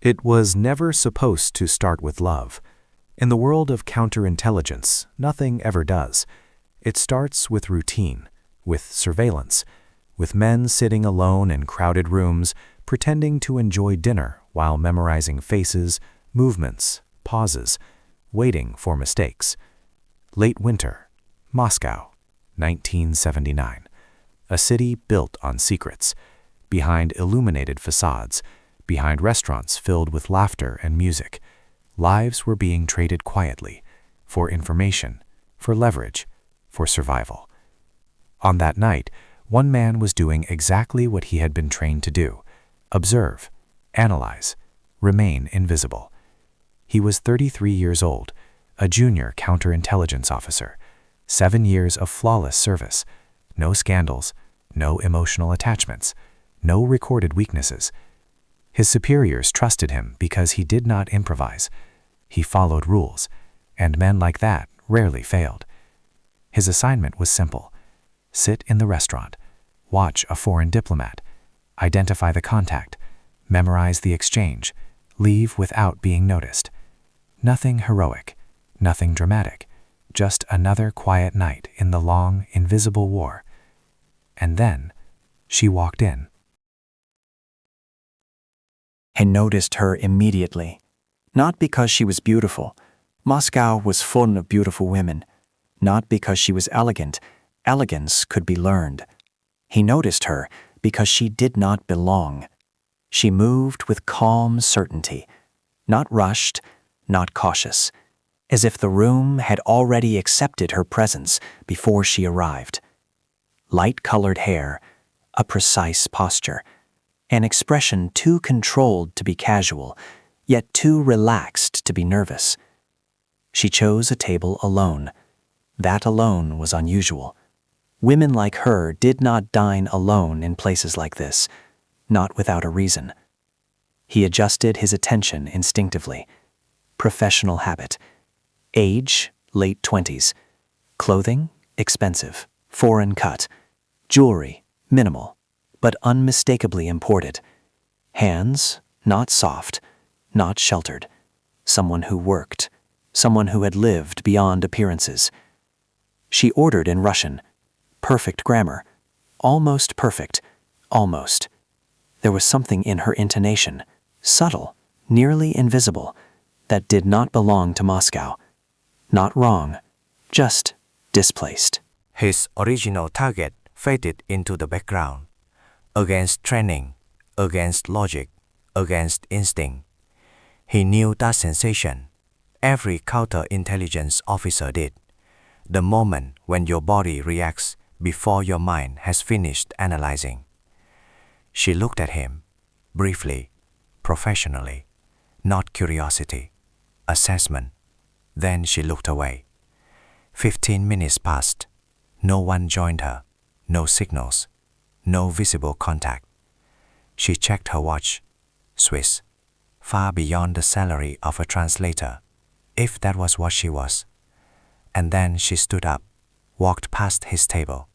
It was never supposed to start with love. In the world of counterintelligence, nothing ever does. It starts with routine, with surveillance, with men sitting alone in crowded rooms, pretending to enjoy dinner while memorizing faces, movements, pauses, waiting for mistakes. Late winter, Moscow, 1979. A city built on secrets, behind illuminated facades, behind restaurants filled with laughter and music. Lives were being traded quietly, for information, for leverage, for survival. On that night, one man was doing exactly what he had been trained to do: observe, analyze, remain invisible. He was 33 years old, a junior counterintelligence officer, 7 years of flawless service, no scandals, no emotional attachments, no recorded weaknesses. His superiors trusted him because he did not improvise. He followed rules, and men like that rarely failed. His assignment was simple: sit in the restaurant, watch a foreign diplomat, identify the contact, memorize the exchange, leave without being noticed. Nothing heroic, nothing dramatic, just another quiet night in the long, invisible war. And then she walked in. He noticed her immediately. Not because she was beautiful. Moscow was full of beautiful women. Not because she was elegant. Elegance could be learned. He noticed her because she did not belong. She moved with calm certainty, not rushed, not cautious, as if the room had already accepted her presence before she arrived. Light-colored hair, a precise posture, an expression too controlled to be casual, yet too relaxed to be nervous. She chose a table alone. That alone was unusual. Women like her did not dine alone in places like this, not without a reason. He adjusted his attention instinctively. Professional habit. Age, late 20s. Clothing, expensive, foreign cut. Jewelry, minimal, but unmistakably imported. Hands, not soft, not sheltered. Someone who worked, someone who had lived beyond appearances. She ordered in Russian. Perfect grammar. Almost perfect. Almost. There was something in her intonation, subtle, nearly invisible, that did not belong to Moscow. Not wrong, just displaced. His original target faded into the background. Against training, against logic, against instinct. He knew that sensation. Every counterintelligence officer did. The moment when your body reacts before your mind has finished analyzing. She looked at him, briefly, professionally, not curiosity, assessment. Then she looked away. 15 minutes passed. No one joined her, no signals, no visible contact. She checked her watch. Swiss, far beyond the salary of a translator, if that was what she was. And then she stood up, walked past his table,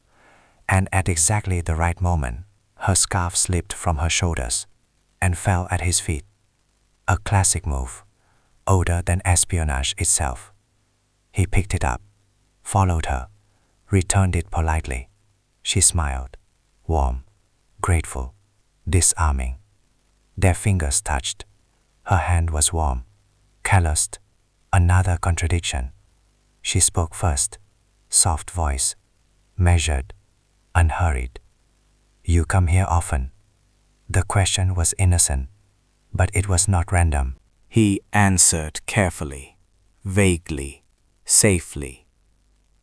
and at exactly the right moment, her scarf slipped from her shoulders and fell at his feet. A classic move, older than espionage itself. He picked it up, followed her, returned it politely. She smiled, warm, grateful, disarming. Their fingers touched. Her hand was warm, calloused. Another contradiction. She spoke first, soft voice, measured, unhurried. You come here often. The question was innocent, but it was not random. He answered carefully, vaguely, safely.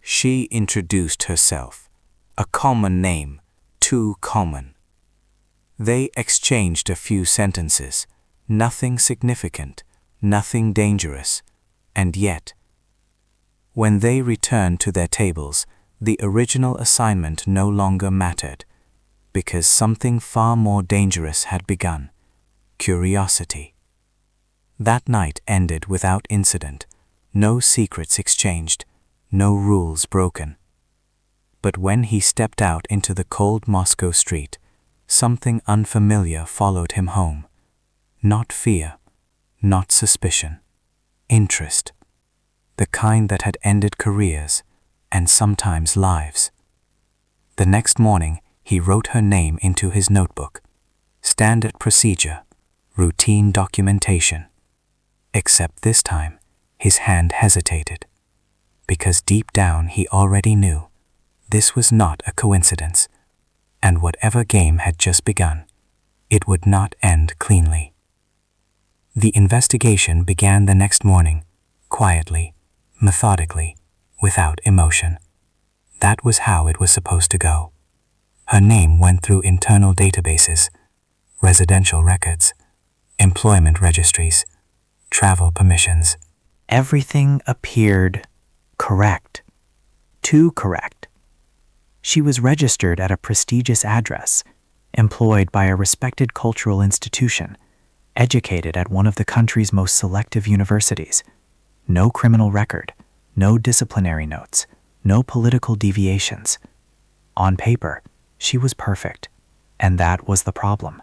She introduced herself, a common name, too common. They exchanged a few sentences, nothing significant, nothing dangerous, and yet, when they returned to their tables, the original assignment no longer mattered, because something far more dangerous had begun: curiosity. That night ended without incident, no secrets exchanged, no rules broken. But when he stepped out into the cold Moscow street, something unfamiliar followed him home. Not fear, not suspicion, interest, the kind that had ended careers and sometimes lives. The next morning, he wrote her name into his notebook. Standard procedure, routine documentation. Except this time, his hand hesitated, because deep down he already knew this was not a coincidence, and whatever game had just begun, it would not end cleanly. The investigation began the next morning, quietly, methodically, without emotion. That was how it was supposed to go. Her name went through internal databases, residential records, employment registries, travel permissions. Everything appeared correct. Too correct. She was registered at a prestigious address, employed by a respected cultural institution, educated at one of the country's most selective universities. No criminal record, no disciplinary notes, no political deviations. On paper, she was perfect, and that was the problem.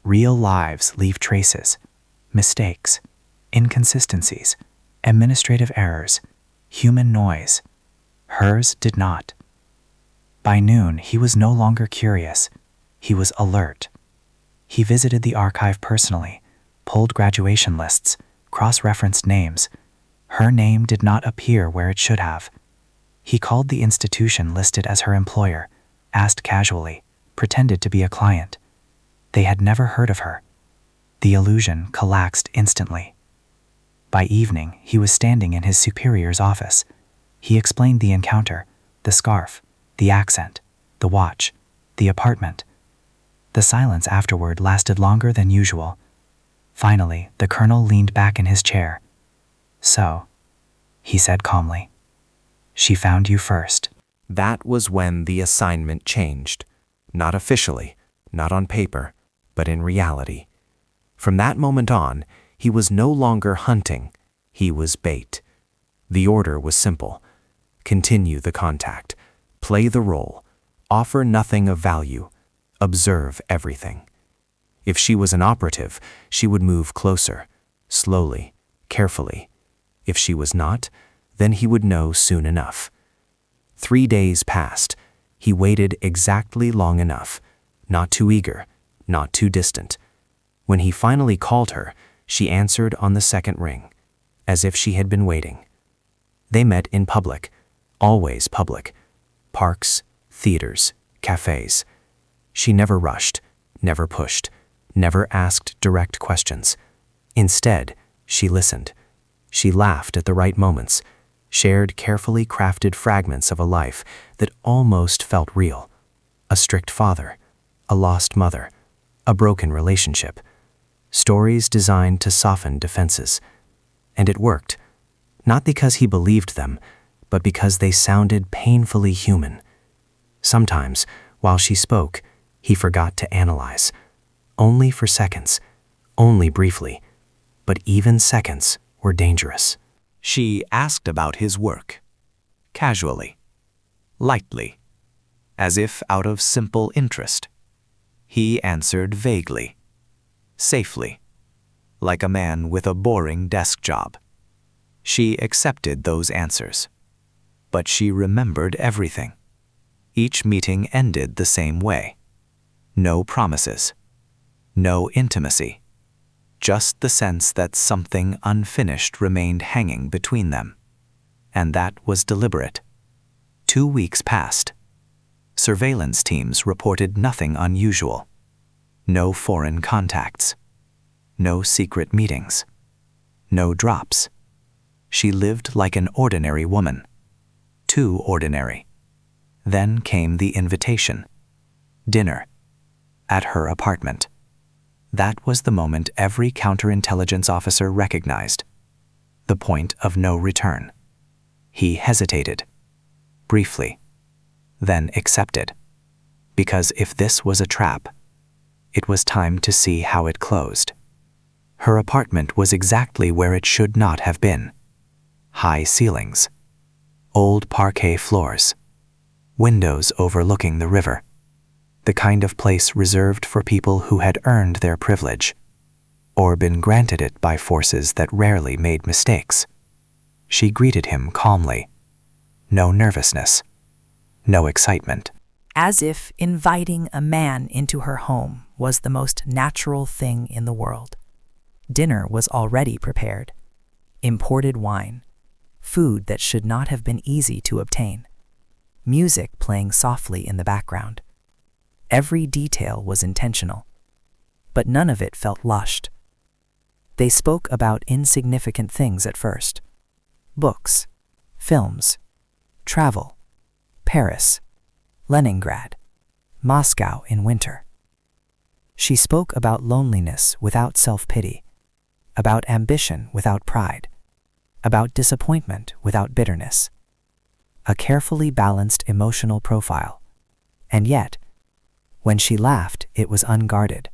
Real lives leave traces, mistakes, inconsistencies, administrative errors, human noise. Hers did not. By noon, he was no longer curious. He was alert. He visited the archive personally, pulled graduation lists, cross-referenced names. Her name did not appear where it should have. He called the institution listed as her employer, asked casually, pretended to be a client. They had never heard of her. The illusion collapsed instantly. By evening, he was standing in his superior's office. He explained the encounter, the scarf, the accent, the watch, the apartment. The silence afterward lasted longer than usual. Finally, the colonel leaned back in his chair. "So," he said calmly, "she found you first." That was when the assignment changed. Not officially, not on paper, but in reality. From that moment on, he was no longer hunting, he was bait. The order was simple. Continue the contact, play the role, offer nothing of value, observe everything. If she was an operative, she would move closer, slowly, carefully. If she was not, then he would know soon enough. 3 days passed. He waited exactly long enough, not too eager, not too distant. When he finally called her, she answered on the second ring, as if she had been waiting. They met in public, always public. Parks, theaters, cafes. She never rushed, never pushed, never asked direct questions. Instead, she listened. She laughed at the right moments, shared carefully crafted fragments of a life that almost felt real. A strict father, a lost mother, a broken relationship. Stories designed to soften defenses. And it worked, not because he believed them, but because they sounded painfully human. Sometimes, while she spoke, he forgot to analyze. Only for seconds, only briefly, but even seconds were dangerous. She asked about his work, casually, lightly, as if out of simple interest. He answered vaguely, safely, like a man with a boring desk job. She accepted those answers, but she remembered everything. Each meeting ended the same way. No promises, no intimacy, just the sense that something unfinished remained hanging between them. And that was deliberate. 2 weeks passed. Surveillance teams reported nothing unusual. No foreign contacts. No secret meetings. No drops. She lived like an ordinary woman. Too ordinary. Then came the invitation. Dinner. At her apartment. That was the moment every counterintelligence officer recognized. The point of no return. He hesitated. Briefly. Then accepted. Because if this was a trap, it was time to see how it closed. Her apartment was exactly where it should not have been. High ceilings. Old parquet floors. Windows overlooking the river. The kind of place reserved for people who had earned their privilege. or been granted it by forces that rarely made mistakes. She greeted him calmly. No nervousness. No excitement. As if inviting a man into her home was the most natural thing in the world. Dinner was already prepared. Imported wine. Food that should not have been easy to obtain. Music playing softly in the background. Every detail was intentional, but none of it felt rushed. They spoke about insignificant things at first. Books, films, travel, Paris, Leningrad, Moscow in winter. She spoke about loneliness without self-pity, about ambition without pride, about disappointment without bitterness. A carefully balanced emotional profile. And yet, when she laughed, it was unguarded.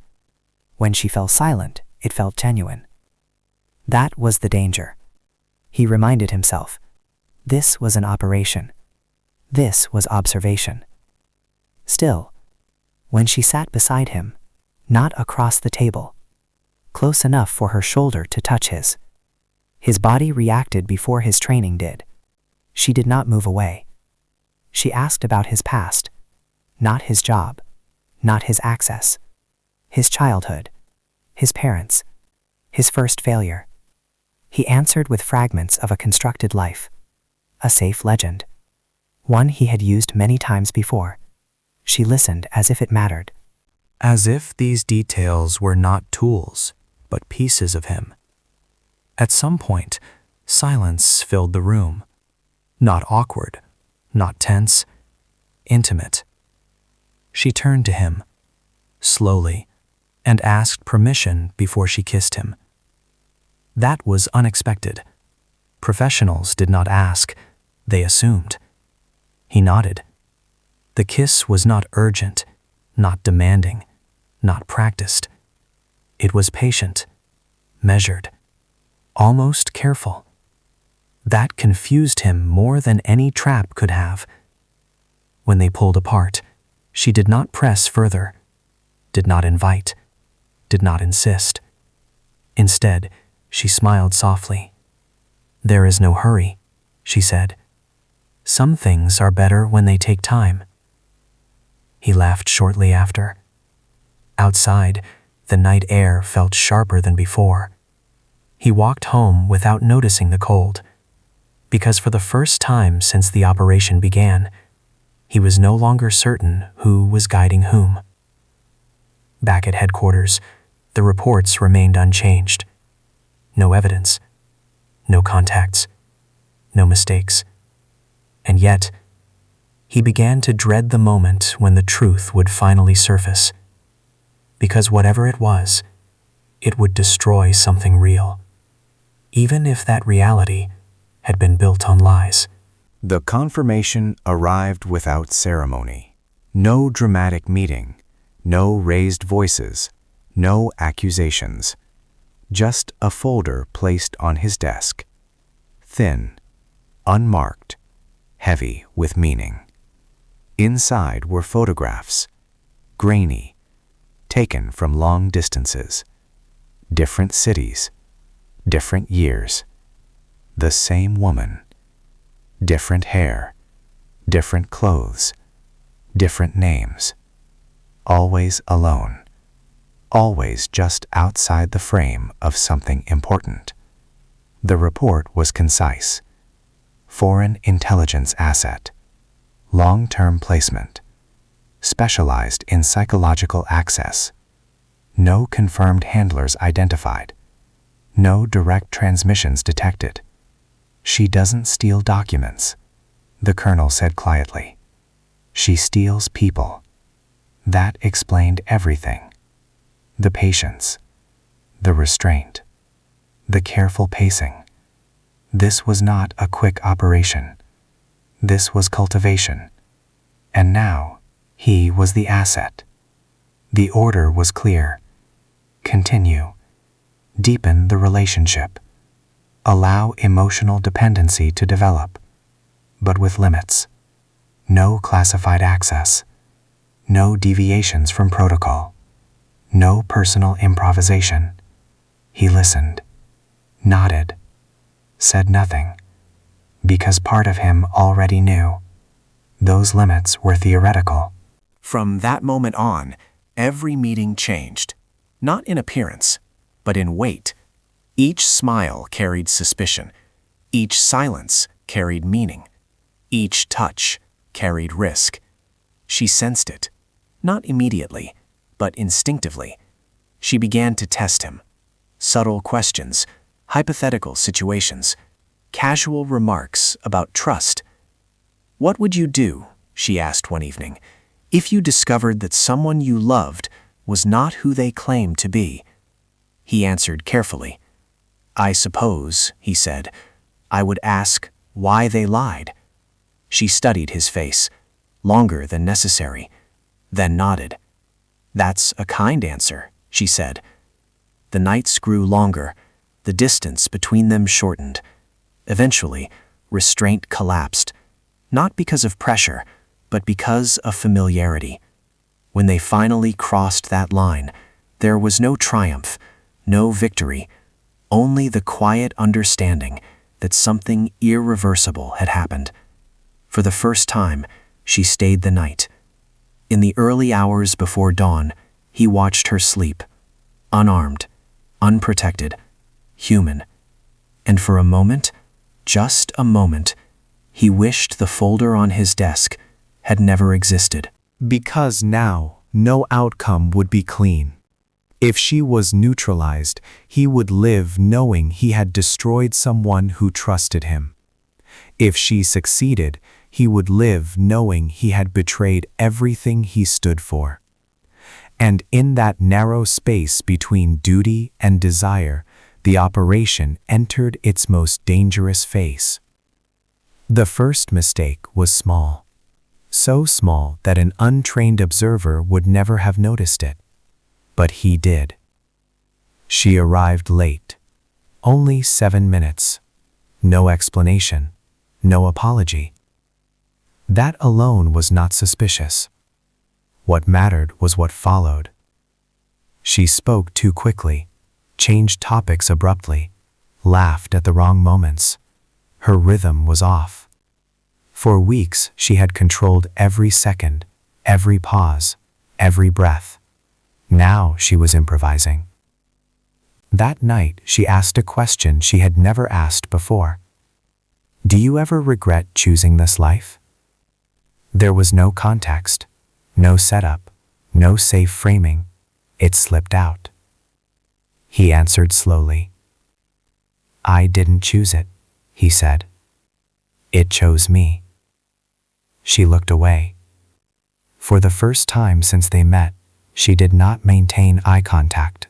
When she fell silent, it felt genuine. That was the danger. He reminded himself. This was an operation. This was observation. Still, when she sat beside him, not across the table, close enough for her shoulder to touch his body reacted before his training did. She did not move away. She asked about his past, not his job, not his access, his childhood, his parents, his first failure. He answered with fragments of a constructed life, a safe legend, one he had used many times before. She listened as if it mattered. As if these details were not tools, but pieces of him. At some point, silence filled the room. Not awkward, not tense, intimate. She turned to him, slowly, and asked permission before she kissed him. That was unexpected. Professionals did not ask, they assumed. He nodded. The kiss was not urgent, not demanding, not practiced. It was patient, measured, almost careful. That confused him more than any trap could have. When they pulled apart, she did not press further, did not invite, did not insist. Instead, she smiled softly. "There is no hurry," she said. "Some things are better when they take time." He laughed shortly after. Outside, the night air felt sharper than before. He walked home without noticing the cold, because for the first time since the operation began, he was no longer certain who was guiding whom. Back at headquarters, the reports remained unchanged. No evidence, no contacts, no mistakes. And yet, he began to dread the moment when the truth would finally surface. Because whatever it was, it would destroy something real, even if that reality had been built on lies. The confirmation arrived without ceremony. No dramatic meeting, no raised voices, no accusations. Just a folder placed on his desk. Thin, unmarked, heavy with meaning. Inside were photographs, grainy, taken from long distances. Different cities, different years. The same woman. Different hair, different clothes, different names. Always alone. Always just outside the frame of something important. The report was concise. Foreign intelligence asset. Long-term placement. Specialized in psychological access. No confirmed handlers identified. No direct transmissions detected. She doesn't steal documents, the colonel said quietly. She steals people. That explained everything. The patience, the restraint, the careful pacing. This was not a quick operation. This was cultivation. And now, he was the asset. The order was clear. Continue. Deepen the relationship. Allow emotional dependency to develop, but with limits. No classified access. No deviations from protocol. No personal improvisation. He listened, nodded, said nothing, because part of him already knew. Those limits were theoretical. From that moment on, every meeting changed, not in appearance, but in weight. Each smile carried suspicion. Each silence carried meaning. Each touch carried risk. She sensed it, not immediately, but instinctively. She began to test him. Subtle questions, hypothetical situations, casual remarks about trust. "What would you do," she asked one evening, "if you discovered that someone you loved was not who they claimed to be?" He answered carefully. "I suppose," he said, "I would ask why they lied." She studied his face, longer than necessary, then nodded. "That's a kind answer," she said. The nights grew longer, the distance between them shortened. Eventually, restraint collapsed, not because of pressure, but because of familiarity. When they finally crossed that line, there was no triumph, no victory, only the quiet understanding that something irreversible had happened. For the first time, she stayed the night. In the early hours before dawn, he watched her sleep, unarmed, unprotected, human. And for a moment, just a moment, he wished the folder on his desk had never existed. Because now, no outcome would be clean. If she was neutralized, he would live knowing he had destroyed someone who trusted him. If she succeeded, he would live knowing he had betrayed everything he stood for. And in that narrow space between duty and desire, the operation entered its most dangerous phase. The first mistake was small. So small that an untrained observer would never have noticed it. But he did. She arrived late. Only 7 minutes. No explanation. No apology. That alone was not suspicious. What mattered was what followed. She spoke too quickly, changed topics abruptly, laughed at the wrong moments. Her rhythm was off. For weeks she had controlled every second, every pause, every breath. Now she was improvising. That night she asked a question she had never asked before. "Do you ever regret choosing this life?" There was no context, no setup, no safe framing. It slipped out. He answered slowly. "I didn't choose it," he said. "It chose me." She looked away. For the first time since they met, she did not maintain eye contact.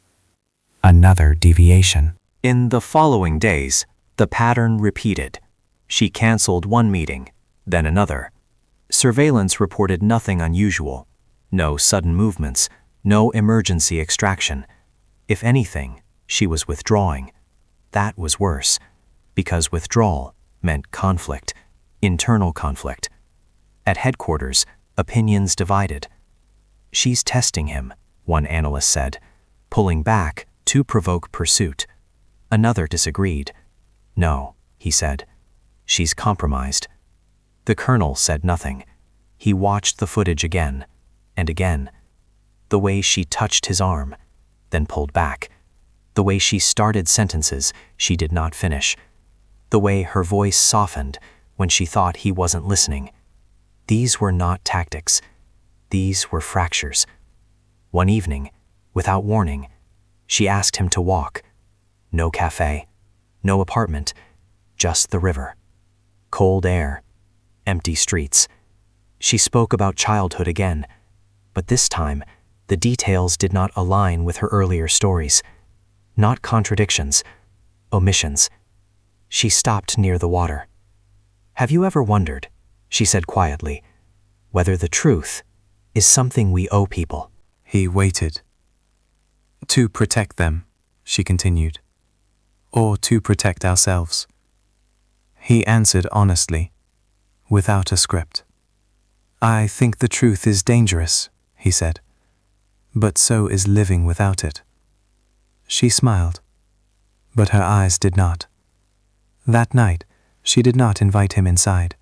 Another deviation. In the following days, the pattern repeated. She canceled one meeting, then another. Surveillance reported nothing unusual. No sudden movements, no emergency extraction. If anything, she was withdrawing. That was worse, because withdrawal meant conflict, internal conflict. At headquarters, opinions divided. "She's testing him," one analyst said, pulling back to provoke pursuit. Another disagreed. "No," he said, "she's compromised." The colonel said nothing. He watched the footage again and again. The way she touched his arm, then pulled back. The way she started sentences she did not finish. The way her voice softened when she thought he wasn't listening. These were not tactics. These were fractures. One evening, without warning, she asked him to walk. No cafe, no apartment, just the river. Cold air, empty streets. She spoke about childhood again, but this time, the details did not align with her earlier stories. Not contradictions, omissions. She stopped near the water. "Have you ever wondered," she said quietly, "whether the truth is something we owe people?" He waited. "To protect them," she continued, "or to protect ourselves?" He answered honestly, without a script. "I think the truth is dangerous," he said, "but so is living without it." She smiled. But her eyes did not. That night, she did not invite him inside.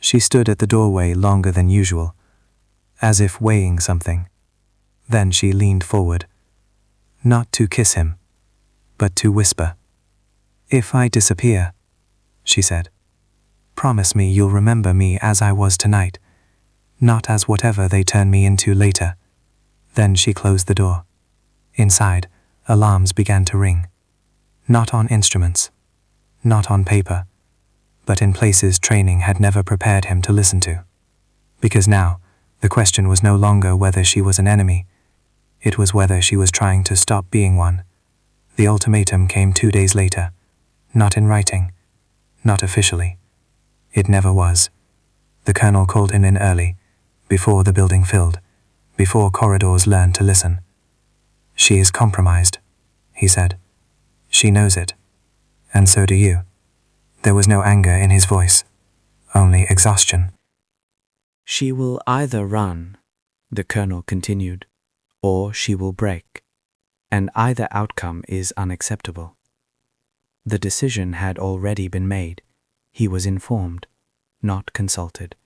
She stood at the doorway longer than usual, as if weighing something. Then she leaned forward, not to kiss him, but to whisper. "If I disappear," she said, "promise me you'll remember me as I was tonight, not as whatever they turn me into later." Then she closed the door. Inside, alarms began to ring. Not on instruments, not on paper, but in places training had never prepared him to listen to. Because now, the question was no longer whether she was an enemy. It was whether she was trying to stop being one. The ultimatum came 2 days later, not in writing, not officially. It never was. The colonel called him in early, before the building filled, before corridors learned to listen. "She is compromised," he said. "She knows it. And so do you." There was no anger in his voice, only exhaustion. "She will either run," the colonel continued, "or she will break, and either outcome is unacceptable." The decision had already been made. He was informed, not consulted.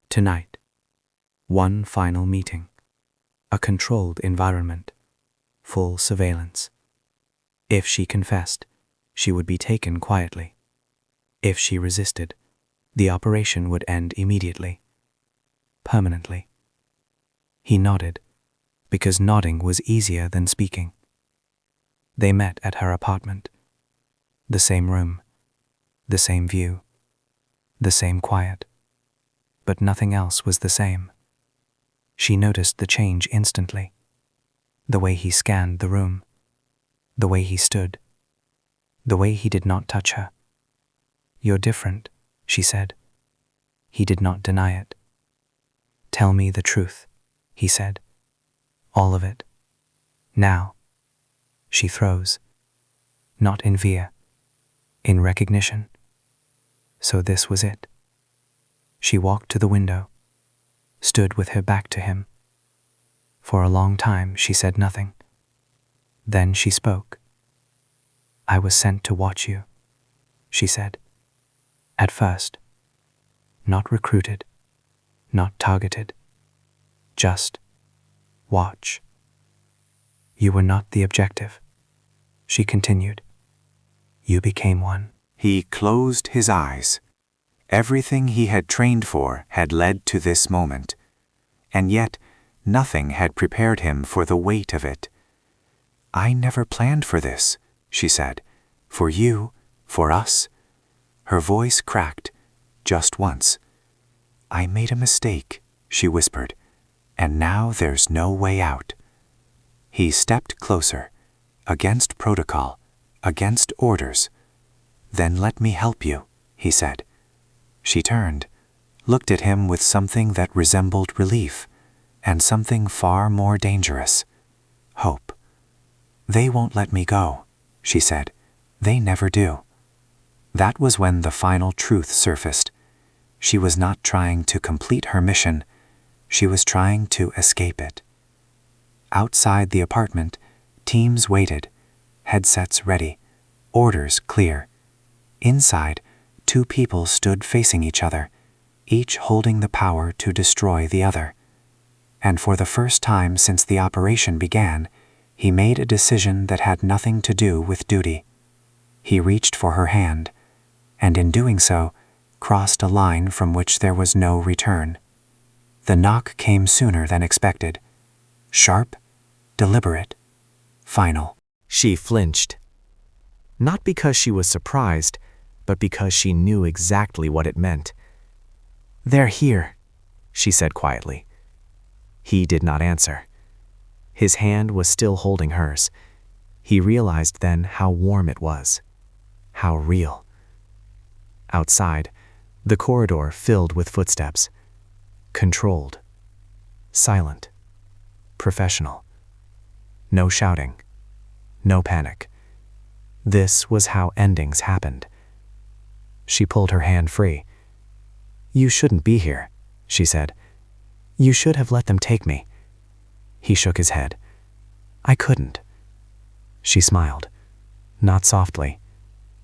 Tonight, one final meeting, a controlled environment, full surveillance. If she confessed, she would be taken quietly. If she resisted, the operation would end immediately, permanently. He nodded, because nodding was easier than speaking. They met at her apartment. The same room, the same view, the same quiet. But nothing else was the same. She noticed the change instantly. The way he scanned the room, the way he stood, the way he did not touch her. "You're different," she said. He did not deny it. "Tell me the truth," he said. "All of it. Now." She froze. Not in fear, in recognition. So this was it. She walked to the window, stood with her back to him. For a long time she said nothing. Then she spoke. "I was sent to watch you," she said. "At first. Not recruited, not targeted. Just watch. You were not the objective," she continued. "You became one." He closed his eyes. Everything he had trained for had led to this moment, and yet nothing had prepared him for the weight of it. "I never planned for this," she said. "For you, for us." Her voice cracked, just once. "I made a mistake," she whispered, "and now there's no way out." He stepped closer, against protocol, against orders. "Then let me help you," he said. She turned, looked at him with something that resembled relief, and something far more dangerous. Hope. "They won't let me go," she said. "They never do." That was when the final truth surfaced. She was not trying to complete her mission. She was trying to escape it. Outside the apartment, teams waited, headsets ready, orders clear. Inside, 2 people stood facing each other, each holding the power to destroy the other. And for the first time since the operation began, he made a decision that had nothing to do with duty. He reached for her hand, and in doing so, crossed a line from which there was no return. The knock came sooner than expected. Sharp, deliberate, final. She flinched. Not because she was surprised, but because she knew exactly what it meant. "They're here," she said quietly. He did not answer. His hand was still holding hers. He realized then how warm it was, how real. Outside, the corridor filled with footsteps. Controlled. Silent. Professional. No shouting. No panic. This was how endings happened. She pulled her hand free. "You shouldn't be here," she said. "You should have let them take me." He shook his head. "I couldn't." She smiled. not softly,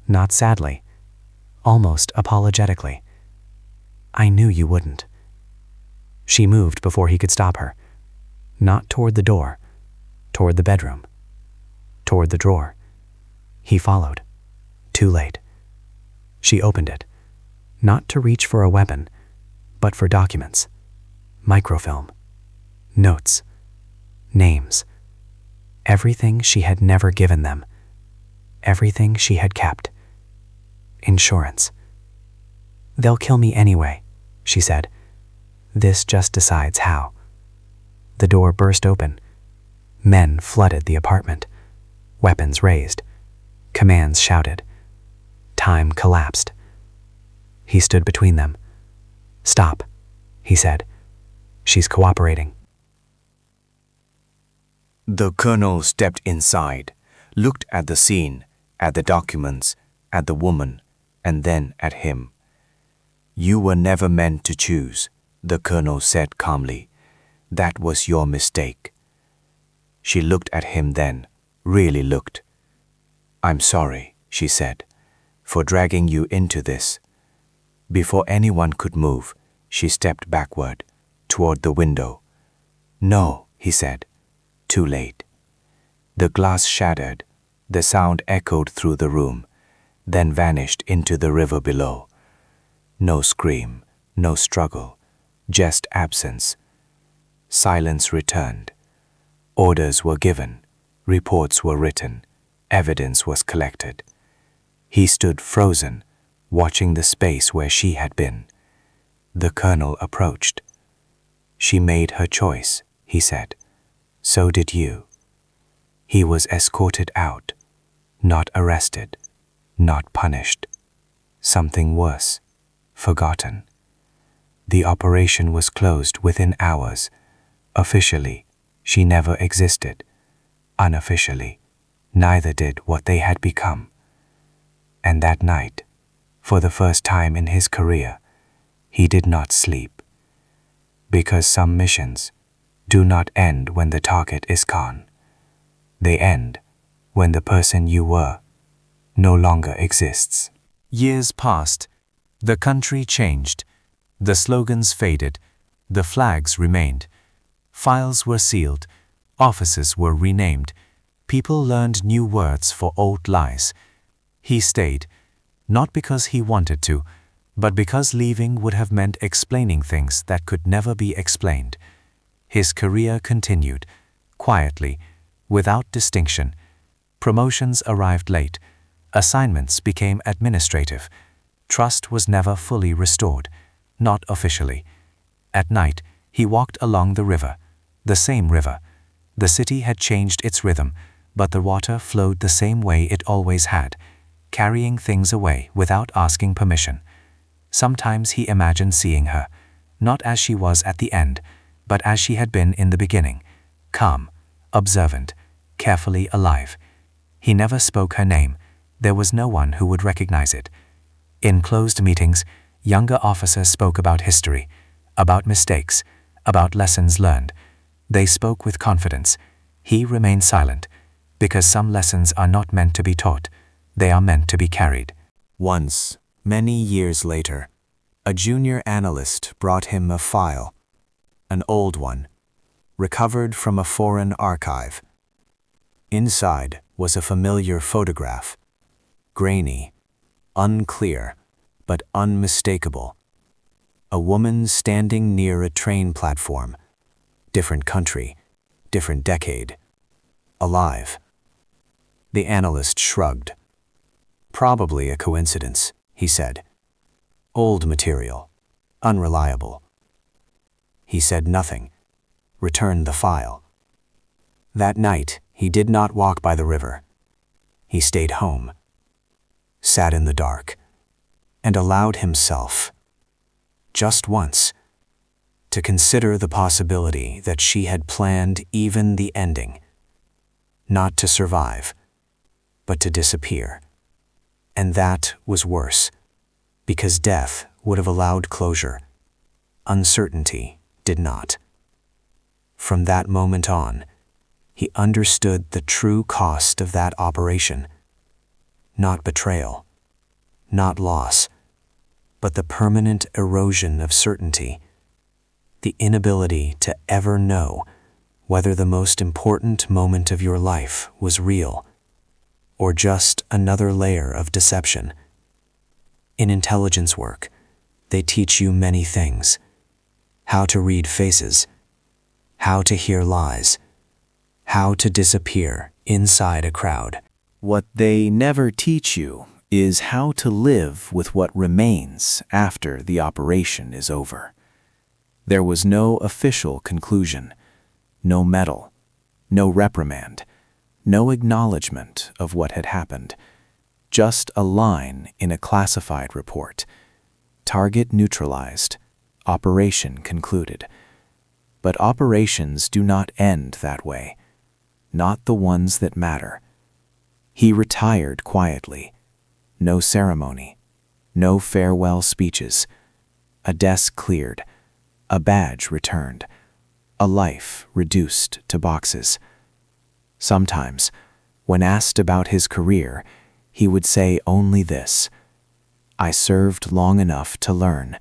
not sadly, almost apologetically. I knew you wouldn't. She moved before he could stop her. Not toward the door, toward the bedroom, toward the drawer. He followed. Too late. She opened it, not to reach for a weapon, but for documents. Microfilm. Notes. Names. Everything she had never given them. Everything she had kept. Insurance. They'll kill me anyway, she said. This just decides how. The door burst open. Men flooded the apartment. Weapons raised. Commands shouted. Time collapsed. He stood between them. Stop, he said. She's cooperating. The colonel stepped inside, looked at the scene, at the documents, at the woman, and then at him. You were never meant to choose, the colonel said calmly. That was your mistake. She looked at him then, really looked. I'm sorry, she said, for dragging you into this. Before anyone could move, she stepped backward, toward the window. No, he said. Too late. The glass shattered. The sound echoed through the room, then vanished into the river below. No scream, no struggle, just absence. Silence returned. Orders were given, reports were written, evidence was collected. He stood frozen, watching the space where she had been. The colonel approached. She made her choice, he said. So did you. He was escorted out, not arrested, not punished. Something worse, forgotten. The operation was closed within hours. Officially, she never existed. Unofficially, neither did what they had become. And that night, for the first time in his career, he did not sleep. Because some missions do not end when the target is gone. They end when the person you were no longer exists. Years passed. The country changed. The slogans faded. The flags remained. Files were sealed. Offices were renamed. People learned new words for old lies. He stayed, not because he wanted to, but because leaving would have meant explaining things that could never be explained. His career continued, quietly, without distinction. Promotions arrived late. Assignments became administrative. Trust was never fully restored, not officially. At night, he walked along the river, the same river. The city had changed its rhythm, but the water flowed the same way it always had, carrying things away without asking permission. Sometimes he imagined seeing her, not as she was at the end, but as she had been in the beginning, calm, observant, carefully alive. He never spoke her name. There was no one who would recognize it. In closed meetings, younger officers spoke about history, about mistakes, about lessons learned. They spoke with confidence. He remained silent, because some lessons are not meant to be taught. They are meant to be carried. Once, many years later, a junior analyst brought him a file, an old one, recovered from a foreign archive. Inside was a familiar photograph, grainy, unclear, but unmistakable. A woman standing near a train platform, different country, different decade, alive. The analyst shrugged. Probably a coincidence, he said. Old material, unreliable. He said nothing, returned the file. That night, he did not walk by the river. He stayed home, sat in the dark, and allowed himself, just once, to consider the possibility that she had planned even the ending, not to survive, but to disappear. And that was worse, because death would have allowed closure. Uncertainty did not. From that moment on, he understood the true cost of that operation. not betrayal, not loss, but the permanent erosion of certainty, the inability to ever know whether the most important moment of your life was real or just another layer of deception. In intelligence work, they teach you many things: how to read faces, how to hear lies, how to disappear inside a crowd. What they never teach you is how to live with what remains after the operation is over. There was no official conclusion, no medal, no reprimand, no acknowledgement of what had happened, just a line in a classified report. Target neutralized, operation concluded. But operations do not end that way, not the ones that matter. He retired quietly. No ceremony, no farewell speeches. A desk cleared, a badge returned, a life reduced to boxes. Sometimes, when asked about his career, he would say only this: "I served long enough to learn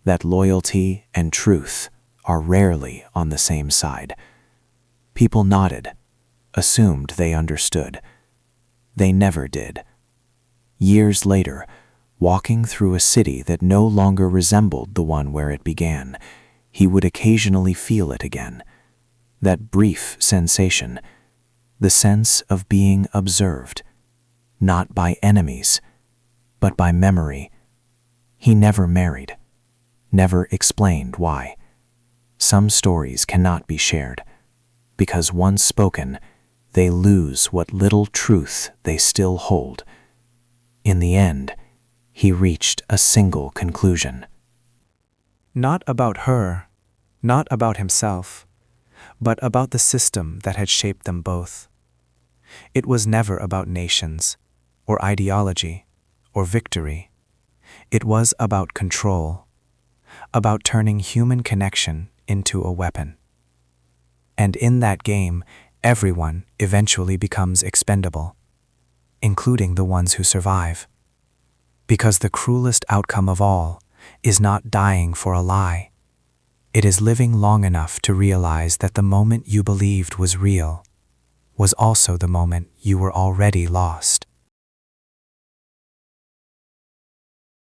that loyalty and truth are rarely on the same side." People nodded, assumed they understood. They never did. Years later, walking through a city that no longer resembled the one where it began, he would occasionally feel it again. That brief sensation, the sense of being observed, not by enemies, but by memory. He never married, never explained why. Some stories cannot be shared, because once spoken, they lose what little truth they still hold. In the end, he reached a single conclusion. Not about her, not about himself, but about the system that had shaped them both. It was never about nations, or ideology, or victory. It was about control, about turning human connection into a weapon. And in that game, everyone eventually becomes expendable, including the ones who survive. Because the cruelest outcome of all is not dying for a lie. It is living long enough to realize that the moment you believed was real was also the moment you were already lost.